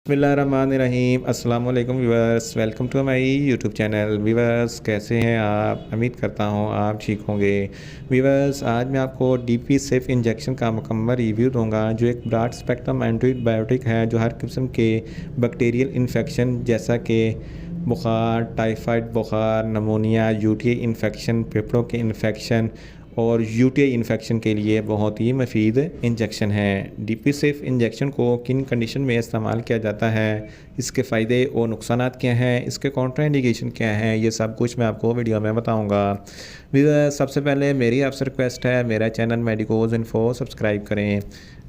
बिस्मिल्लाहिर्रहमानिर्रहीम अस्सलाम वालेकुम viewers, welcome to my YouTube channel. Viewers कैसे हैं आप? उम्मीद करता हूं आप ठीक होंगे। व्यूअर्स आज मैं आपको डीपी सेफ इंजेक्शन का मुकम्मल रिव्यू दूंगा, जो एक ब्रॉड स्पेक्ट्रम एंटीबायोटिक है जो हर किस्म के बैक्टीरियल इन्फेक्शन जैसा कि बुखार, टाइफाइड बुखार, नमोनिया, यूटीआई इन्फेक्शन, फेफड़ों के इन्फेक्शन और यूटीआई इन्फेक्शन के लिए बहुत ही मुफीद इंजेक्शन है। डीपी सेफ इंजेक्शन को किन कंडीशन में इस्तेमाल किया जाता है, इसके फ़ायदे और नुकसानात क्या हैं, इसके कॉन्ट्राइंडिकेशन क्या हैं, ये सब कुछ मैं आपको वीडियो में बताऊंगा। सबसे पहले मेरी आपसे रिक्वेस्ट है, मेरा चैनल मेडिकोज इन्फो सब्सक्राइब करें।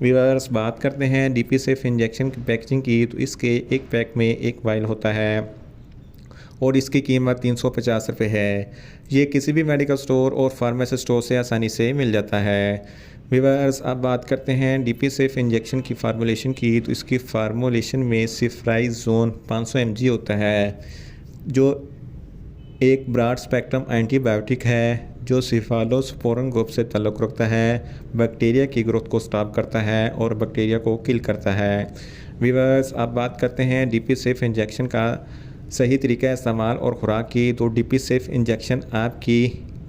व्यूअर्स बात करते हैं डीपी सेफ इंजेक्शन की पैकेजिंग की, तो इसके एक पैक में एक वाइल होता है और इसकी कीमत 350 रुपये है। ये किसी भी मेडिकल स्टोर और फार्मेसी स्टोर से आसानी से मिल जाता है। व्यूअर्स अब बात करते हैं डीपी सेफ इंजेक्शन की फार्मूलेशन की, तो इसकी फार्मूलेशन में सिफ्राइज़ोन 500 mg होता है, जो एक ब्रॉड स्पेक्ट्रम एंटीबायोटिक है जो सिफालोस्पोरन ग्रुप से ताल्लुक़ रखता है, बैक्टीरिया की ग्रोथ को स्टॉप करता है और बैक्टीरिया को किल करता है। व्यूअर्स अब बात करते हैं डीपी सेफ इंजेक्शन का सही तरीका इस्तेमाल और ख़ुराक की, तो डीपी सेफ इंजेक्शन आपकी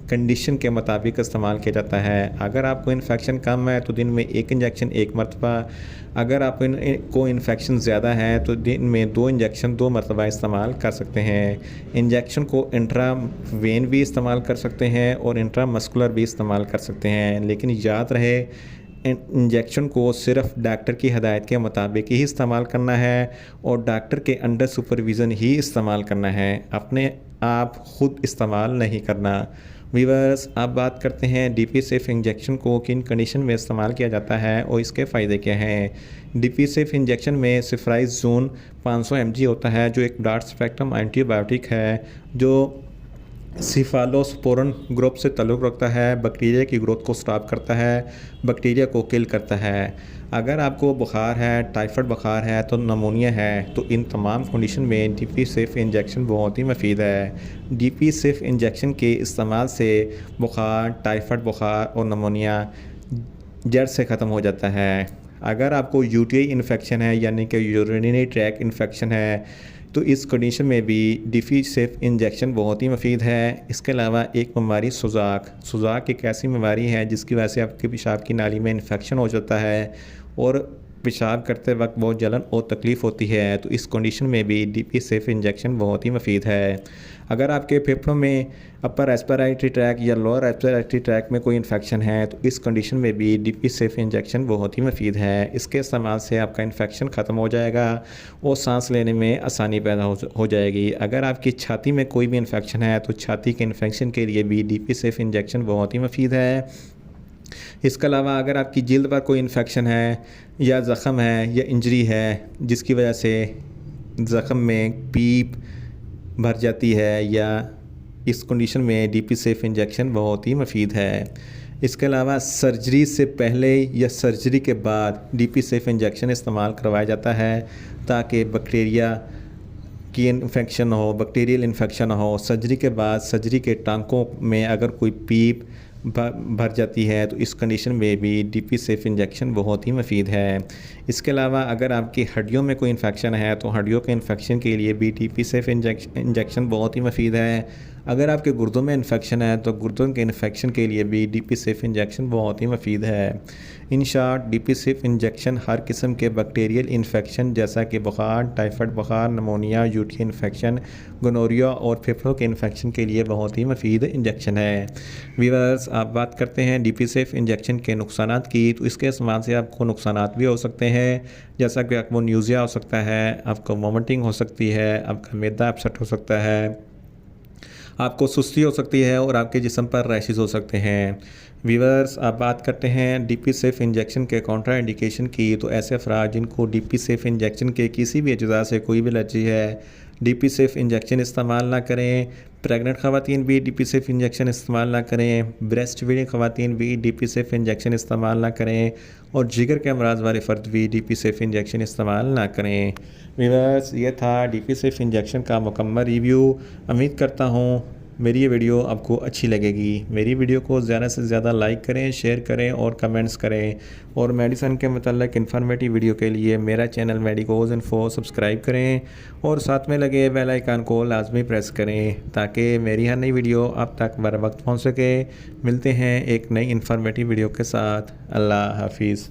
कंडीशन के मुताबिक इस्तेमाल किया जाता है। अगर आपको इन्फेक्शन कम है तो दिन में एक इंजेक्शन एक मरतबा, अगर आपको इन्फेक्शन ज़्यादा है तो दिन में 2 इंजेक्शन 2 मरतबा इस्तेमाल कर सकते हैं। इंजेक्शन को इंट्रा वेन भी इस्तेमाल कर सकते हैं और इंट्रा मस्कुलर भी इस्तेमाल कर सकते हैं, लेकिन याद रहे इंजेक्शन को सिर्फ डॉक्टर की हदायत के मुताबिक ही इस्तेमाल करना है और डॉक्टर के अंडर सुपरविज़न ही इस्तेमाल करना है, अपने आप ख़ुद इस्तेमाल नहीं करना। व्यूअर्स अब बात करते हैं डीपी सेफ इंजेक्शन को किन कंडीशन में इस्तेमाल किया जाता है और इसके फ़ायदे क्या हैं। डीपी सेफ इंजेक्शन में सिफ्राइज़ोन 500 mg होता है, जो एक ब्रॉड स्पेक्ट्रम एंटीबायोटिक है जो सिफालोस्पोरन ग्रुप से ताल्लुक़ रखता है, बैक्टीरिया की ग्रोथ को स्टॉप करता है, बैक्टीरिया को किल करता है। अगर आपको बुखार है, टाइफाइड बुखार है, तो नमोनिया है, तो इन तमाम कंडीशन में डीपी सेफ इंजेक्शन बहुत ही मुफीद है। डीपी सेफ इंजेक्शन के इस्तेमाल से बुखार, टाइफाइड बुखार और नमोनिया जड़ से ख़त्म हो जाता है। अगर आपको यूटीआई इन्फेक्शन है यानी कि यूरिनरी ट्रैक इन्फेक्शन है, तो इस कंडीशन में भी डीपी सेफ इंजेक्शन बहुत ही मुफीद है। इसके अलावा एक बीमारी सुजाक एक ऐसी बीमारी है जिसकी वजह से आपके पेशाब की नाली में इन्फेक्शन हो जाता है और पेशाब करते वक्त बहुत जलन और तकलीफ़ होती है, तो इस कंडीशन में भी डीपी सेफ इंजेक्शन बहुत ही मुफीद है। अगर आपके फेफड़ों में अपर रेस्पिरेटरी ट्रैक या लोअर रेस्पिरेटरी ट्रैक में कोई इन्फेक्शन है, तो इस कंडीशन में भी डीपी सेफ इंजेक्शन बहुत ही मुफीद है। इसके इस्तेमाल से आपका इन्फेक्शन ख़त्म हो जाएगा और सांस लेने में आसानी पैदा हो जाएगी। अगर आपकी छाती में कोई भी इन्फेक्शन है, तो छाती के इन्फेक्शन के लिए भी डीपी सेफ इंजेक्शन बहुत ही मुफीद है। इसके अलावा अगर आपकी जिल्द पर कोई इन्फेक्शन है या ज़ख़म है या इंजरी है जिसकी वजह से ज़ख़म में पीप भर जाती है, या इस कंडीशन में डीपी सेफ इंजेक्शन बहुत ही मुफीद है। इसके अलावा सर्जरी से पहले या सर्जरी के बाद डीपी सेफ इंजेक्शन इस्तेमाल करवाया जाता है ताकि बैक्टीरिया की इन्फेक्शन हो, बैक्टीरियल इन्फेक्शन हो। सर्जरी के बाद सर्जरी के टांकों में अगर कोई पीप भर जाती है, तो इस कंडीशन में भी डीपी सेफ इंजेक्शन बहुत ही मुफीद है। इसके अलावा अगर आपकी हड्डियों में कोई इन्फेक्शन है, तो हड्डियों के इन्फेक्शन के लिए भी डीपी सेफ इंजेक्शन बहुत ही मुफीद है। अगर आपके गुर्दों में इन्फेक्शन है, तो गुर्दों के इन्फेक्शन के लिए भी डीपी सेफ इंजेक्शन बहुत ही मुफीद है। In short DP safe injection हर किस्म के बैक्टीरियल इन्फेक्शन जैसा कि बुखार, टाइफाइड बुखार, नमोनिया, यूटीआई इन्फेक्शन, गोनोरिया और फेफड़ों के इन्फेक्शन के लिए बहुत ही मुफीद इंजेक्शन है। व्यूअर्स आप बात करते हैं डीपी सेफ इंजेक्शन के नुकसानात की, तो इसके इस्तेमाल से आपको नुकसानात भी हो सकते हैं, जैसा कि आपको न्यूज़िया हो सकता है, आपको वॉमिटिंग हो सकती है, आपका मैदा अपसेट हो सकता है, आपको सुस्ती हो सकती है और आपके जिस्म पर रैशेस हो सकते हैं। व्यूअर्स आप बात करते हैं डीपी सेफ इंजेक्शन के कॉन्ट्रा इंडिकेशन की, तो ऐसे अफराद जिनको डीपी सेफ इंजेक्शन के किसी भी अज्जा से कोई भी एलर्जी है, डीपी सेफ इंजेक्शन इस्तेमाल ना करें। प्रेग्नेंट ख़वातीन भी डीपी सेफ इंजेक्शन इस्तेमाल ना करें, ब्रेस्ट फीडिंग ख़वातीन भी डीपी सेफ इंजेक्शन इस्तेमाल ना करें और जिगर के अमराज वाले फ़र्द भी डीपी सेफ इंजेक्शन इस्तेमाल ना करें। व्यूअर्स ये था डीपी सेफ इंजेक्शन का मुकम्मल रिव्यू। उम्मीद करता हूँ मेरी ये वीडियो आपको अच्छी लगेगी। मेरी वीडियो को ज़्यादा से ज़्यादा लाइक करें, शेयर करें और कमेंट्स करें। और मेडिसिन के मतलब इन्फॉर्मेटिव वीडियो के लिए मेरा चैनल मेडिकोज इन्फो सब्सक्राइब करें और साथ में लगे बेल आइकन को लाजमी प्रेस करें ताकि मेरी हर नई वीडियो आप तक बर वक्त पहुँच सके। मिलते हैं एक नई इन्फॉर्मेटिव वीडियो के साथ। अल्लाह हाफिज़।